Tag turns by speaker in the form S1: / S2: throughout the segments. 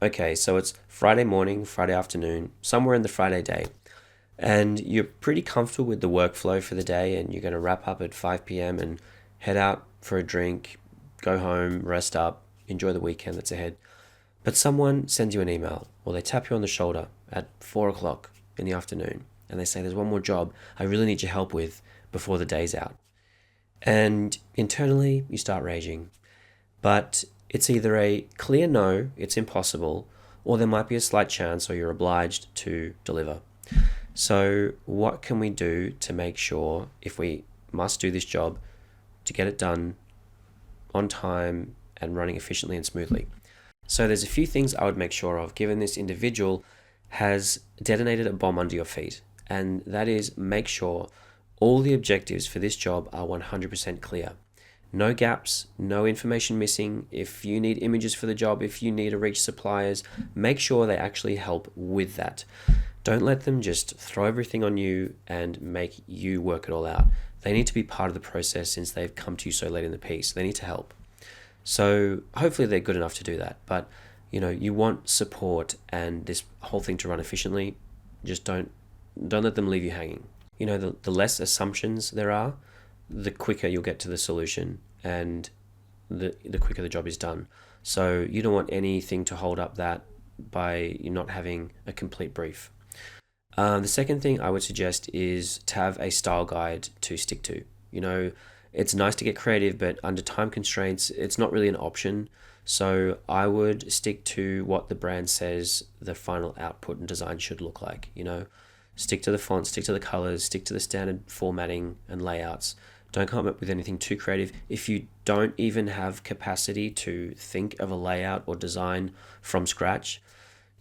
S1: Okay, so it's Friday morning, Friday afternoon, somewhere in the Friday day, and you're pretty comfortable with the workflow for the day, and you're going to wrap up at 5 p.m. and head out for a drink, go home, rest up, enjoy the weekend that's ahead. But someone sends you an email, or they tap you on the shoulder at 4 o'clock in the afternoon, and they say, "There's one more job I really need your help with before the day's out." And internally, you start raging. But it's either a clear no, it's impossible, or there might be a slight chance, or you're obliged to deliver. So, what can we do to make sure, if we must do this job, to get it done on time and running efficiently and smoothly? So, there's a few things I would make sure of, given this individual has detonated a bomb under your feet, and that is make sure all the objectives for this job are 100% clear. No gaps, no information missing. If you need images for the job, if you need to reach suppliers, make sure they actually help with that. Don't let them just throw everything on you and make you work it all out. They need to be part of the process since they've come to you so late in the piece. They need to help. So hopefully they're good enough to do that. But you want support and this whole thing to run efficiently. Just don't let them leave you hanging. The less assumptions there are, the quicker you'll get to the solution and the quicker the job is done. So you don't want anything to hold up that by you not having a complete brief. The second thing I would suggest is to have a style guide to stick to. It's nice to get creative, but under time constraints, it's not really an option. So I would stick to what the brand says the final output and design should look like. Stick to the font, stick to the colors, stick to the standard formatting and layouts. Don't come up with anything too creative. If you don't even have capacity to think of a layout or design from scratch,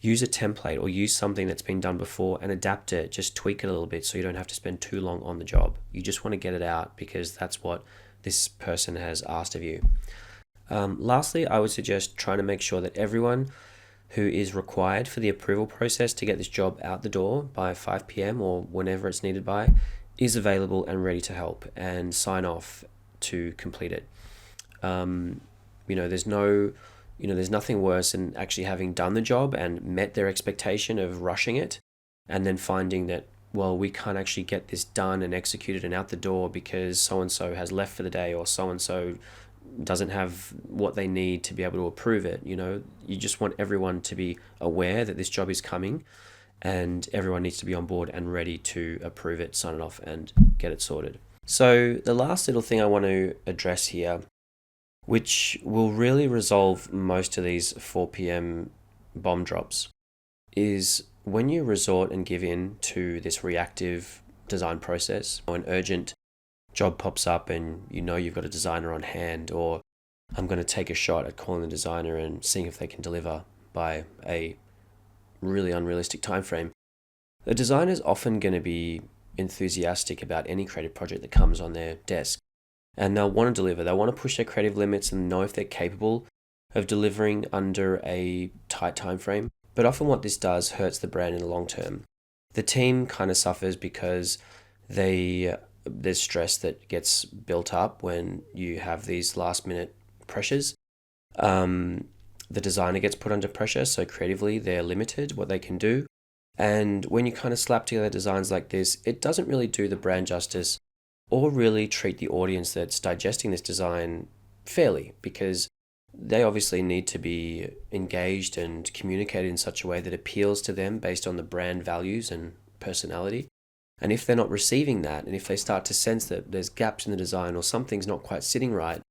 S1: use a template or use something that's been done before and adapt it. Just tweak it a little bit so you don't have to spend too long on the job. You just want to get it out because that's what this person has asked of you. Lastly, I would suggest trying to make sure that everyone who is required for the approval process to get this job out the door by 5 p.m. or whenever it's needed by is available and ready to help and sign off to complete it. There's nothing worse than actually having done the job and met their expectation of rushing it and then finding that, well, we can't actually get this done and executed and out the door because so-and-so has left for the day or so-and-so doesn't have what they need to be able to approve it. You just want everyone to be aware that this job is coming and everyone needs to be on board and ready to approve it, sign it off, and get it sorted. So the last little thing I want to address here, which will really resolve most of these 4 p.m. bomb drops, is when you resort and give in to this reactive design process, or an urgent job pops up and you've got a designer on hand, or I'm going to take a shot at calling the designer and seeing if they can deliver by a really unrealistic time frame. The designer is often going to be enthusiastic about any creative project that comes on their desk, and they'll want to deliver. They'll want to push their creative limits and know if they're capable of delivering under a tight time frame. But often what this does hurts the brand in the long term. The team kind of suffers because there's stress that gets built up when you have these last minute pressures. The designer gets put under pressure, so creatively they're limited what they can do. And when you kind of slap together designs like this, it doesn't really do the brand justice or really treat the audience that's digesting this design fairly, because they obviously need to be engaged and communicated in such a way that appeals to them based on the brand values and personality. And if they're not receiving that, and if they start to sense that there's gaps in the design or something's not quite sitting right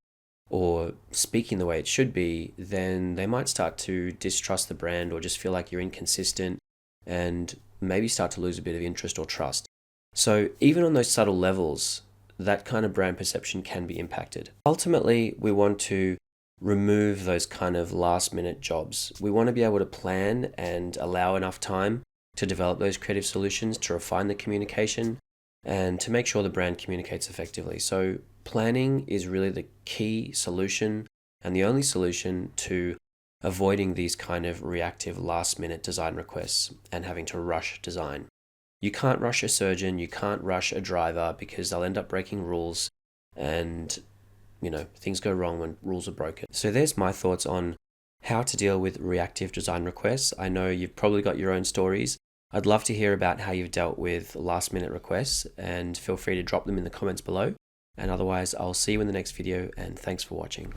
S1: or speaking the way it should be, then they might start to distrust the brand or just feel like you're inconsistent and maybe start to lose a bit of interest or trust. So even on those subtle levels, that kind of brand perception can be impacted. Ultimately, we want to remove those kind of last minute jobs. We want to be able to plan and allow enough time to develop those creative solutions, to refine the communication, and to make sure the brand communicates effectively. So planning is really the key solution and the only solution to avoiding these kind of reactive last minute design requests and having to rush design. You can't rush a surgeon, you can't rush a driver because they'll end up breaking rules and things go wrong when rules are broken. So there's my thoughts on how to deal with reactive design requests. I know you've probably got your own stories. I'd love to hear about how you've dealt with last minute requests, and feel free to drop them in the comments below. And otherwise, I'll see you in the next video, and thanks for watching.